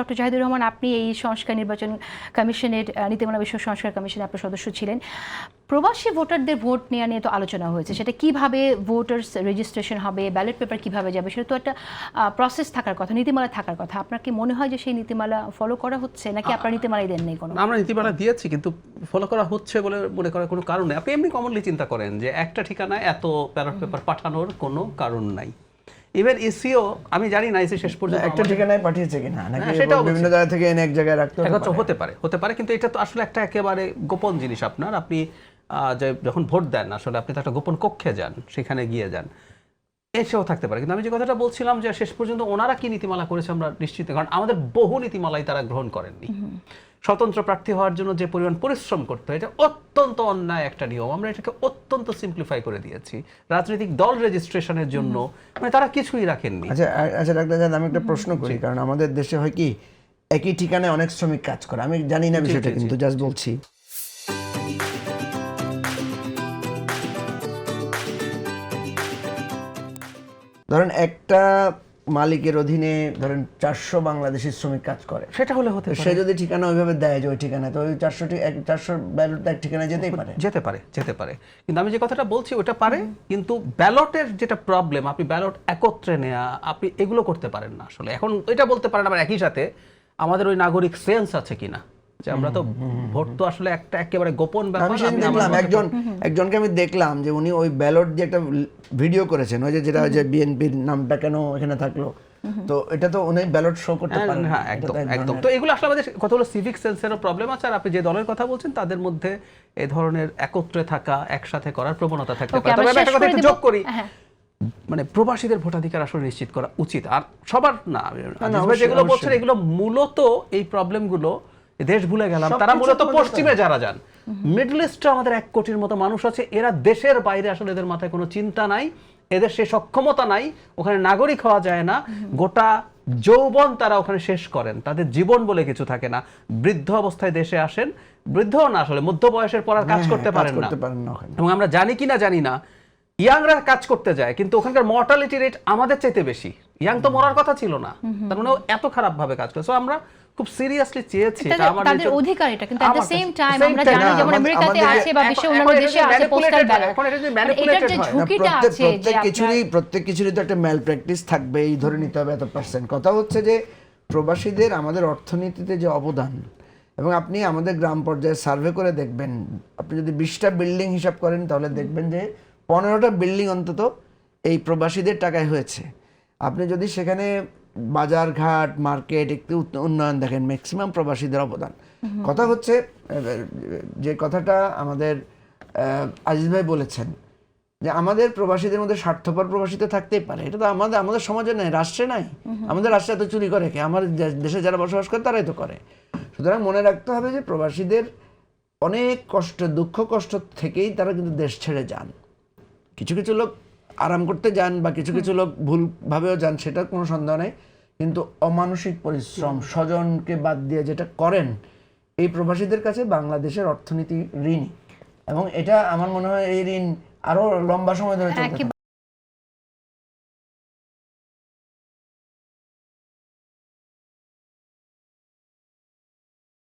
Doctor Zahidur Rahman, আপনি এই সংস্কার নির্বাচন কমিশনের নীতিমালা বিষয়ক সংস্কার কমিশনের আপনার সদস্য ছিলেন। প্রবাসী ভোটারদের ভোট নেওয়া নিয়ে তো আলোচনা হয়েছে, সেটা কিভাবে ভোটার্স রেজিস্ট্রেশন হবে, ব্যালট পেপার কিভাবে যাবে, সেটা তো একটা প্রসেস থাকার কথা, নীতিমালা থাকার কথা। আপনার কি মনে হয় যে সেই নীতিমালা ফলো করা হচ্ছে, নাকি আপনার নীতিমালাই দেন নেই কোনো? আমরা নীতিমালা দিয়েছি, কিন্তু ফলো করা হচ্ছে বলে মনে করার কোনো কারণ নেই। আপনি এমনি কমনলি চিন্তা করেন যে একটা ঠিকানায় এত ব্যালট পেপার পাঠানোর কোনো কারণ নাই। ইভেন ইসিও আমি জানি না ইসি শেষ পর্যন্ত একটা ঠিকানায় পাঠিয়েছে কিনা, নাকি সেটাও বিভিন্ন জায়গা থেকে এনে এক জায়গায় রাখতে হতে পারে, কিন্তু এটা তো আসলে একটা একেবারে গোপন জিনিস। আপনি যে যখন ভোট দেন আসলে আপনি তো একটা গোপন কক্ষে যান, সেখানে গিয়ে যান, এসেও থাকতে পারে। কিন্তু আমি যে কথাটা বলছিলাম যে শেষ পর্যন্ত ওনারা কি নীতিমালা করেছে আমরা নিশ্চিত, কারণ আমাদের বহু নীতিমালাই তারা গ্রহণ করেননি। স্বতন্ত্র প্রার্থী হওয়ার জন্য যে পরিমাণ পরিশ্রম করতে হয়, এটা অত্যন্ত অন্যায় একটা নিয়ম। আমরা এটাকে অত্যন্ত সিম্পলিফাই করে দিয়েছি। রাজনৈতিক দল রেজিস্ট্রেশনের জন্য মানে তারা কিছুই রাখেননি। আচ্ছা ডাক্তার জাহাদ, আমি একটা প্রশ্ন করি, কারণ আমাদের দেশে হয় কি একই ঠিকানায় অনেক শ্রমিক কাজ করে। আমি জানি না বিষয়টা, কিন্তু জাস্ট বলছি। ধরেন একটা মালিকের অধীনে ধরেন 400 বাংলাদেশি শ্রমিক কাজ করে, সেটা হলে হতে সে যদি ঠিকানা ওইভাবে দেয় যে ওই ঠিকানায়, তো ওই 400 ব্যালট এক ঠিকানায় যেতে পারে। কিন্তু আমি যে কথাটা বলছি ওটা পারে, কিন্তু ব্যালটের যেটা প্রবলেম, আপনি ব্যালট একত্রে নেওয়া, আপনি এগুলো করতে পারেন না আসলে। এখন এটা বলতে পারেন আবার একই সাথে আমাদের ওই নাগরিক সেন্স আছে কিনা, যে আমরা তো ভোট তো আসলে একটা একেবারে গোপন ব্যাপার। আমি দেখলাম একজনকে আমি দেখলাম যে উনি ওই ব্যালট যে একটা ভিডিও করেছেন, ওই যে যেটা যে বিএনপির নামটা কেন এখানে থাকলো, তো এটা তো উনি ব্যালট শো করতে পারেন। হ্যাঁ, একদম। তো এগুলো আসলে আমাদের কতগুলো সিভিক সেন্সেরও প্রবলেম আছে। আর আপনি যে দলের কথা বলছেন তাদের মধ্যে এই ধরনের একত্রে থাকা, একসাথে করার প্রবণতা থাকতে পারে। তবে আমি একটা কথা একটু যোগ করি, মানে প্রবাসীদের ভোটাধিকার আসলে নিশ্চিত করা উচিত। আর সবার না, যেগুলো বলছেন এগুলো মূলত এই প্রবলেমগুলো দেশ ভুলে গেলাম, তারা মূলত পশ্চিমে যারা যান, মিডল ইস্টে আমাদের 1 কোটির মতো মানুষ আছে, এরা দেশের বাইরে আসলে এদের মাথায় কোনো চিন্তা নাই, এদের সে সক্ষমতা নাই, ওখানে নাগরিক হওয়া যায় না, গোটা যৌবন তারা ওখানে শেষ করেন, তাদের জীবন বলে কিছু থাকে না। বৃদ্ধ অবস্থায় দেশে আসেন, বৃদ্ধ না আসলে মধ্য বয়সের পর আর কাজ করতে পারেন না। এবং আমরা জানি কিনা জানি না, ইয়াংরা কাজ করতে যায়, কিন্তু ওখানকার মর্টালিটি রেট আমাদের চাইতে বেশি। ইয়াং তো মরার কথা ছিল না, তার মানে এত খারাপ ভাবে কাজ করে। সো আমরা খুব সিরিয়াসলি চেয়েছি এটা আমাদের অধিকার, এটা কিন্তু এট দ্য সেম টাইম আমরা জানি যেমন আমেরিকাতে আছে বা বিশ্বের অন্যান্য দেশে আছে পোস্টাল ব্যালট, এখন এটা যে ম্যানিপুলেটেড হয়, ঝুঁকিটা আছে যে প্রত্যেক কিছুরই তো একটা ম্যাল প্র্যাকটিস থাকবে, এই ধরে নিতে হবে এত পার্সেন্ট। কথা হচ্ছে যে প্রবাসীদের আমাদের অর্থনীতিতে যে অবদান, এবং আপনি আমাদের গ্রাম পর্যায়ে সার্ভে করে দেখবেন, আপনি যদি 20টা বিল্ডিং হিসাব করেন তাহলে দেখবেন যে 15টা বিল্ডিং অন্তত এই প্রবাসীদের টাকায় হয়েছে। আপনি যদি সেখানে বাজার ঘাট, মার্কেট, একটু উন্নয়ন দেখেন, ম্যাক্সিমাম প্রবাসীদের অবদান। কথা হচ্ছে যে কথাটা আমাদের আজিজ ভাই বলেছেন যে আমাদের প্রবাসীদের মধ্যে স্বার্থপর প্রবাসী তো থাকতেই পারে, এটা তো আমাদের সমাজে নাই, রাষ্ট্রে নাই। আমাদের রাষ্ট্রে এত চুরি করে কে? আমার দেশে যারা বসবাস করে তারাই তো করে। সুতরাং মনে রাখতে হবে যে প্রবাসীদের অনেক কষ্ট, দুঃখ কষ্ট থেকেই তারা কিন্তু দেশ ছেড়ে যান। কিছু কিছু লোক আরাম করতে যান বা কিছু কিছু লোক ভুলভাবেও যান, সেটা কোনো সন্দেহ নেই, কিন্তু অমানসিক পরিশ্রম, স্বজনকে বাদ দিয়ে যেটা করেন, এই প্রবাসীদের কাছে বাংলাদেশের অর্থনীতি ঋণী, এবং এটা আমার মনে হয় এই ঋণ আরো লম্বা সময় ধরে চলতে থাকবে।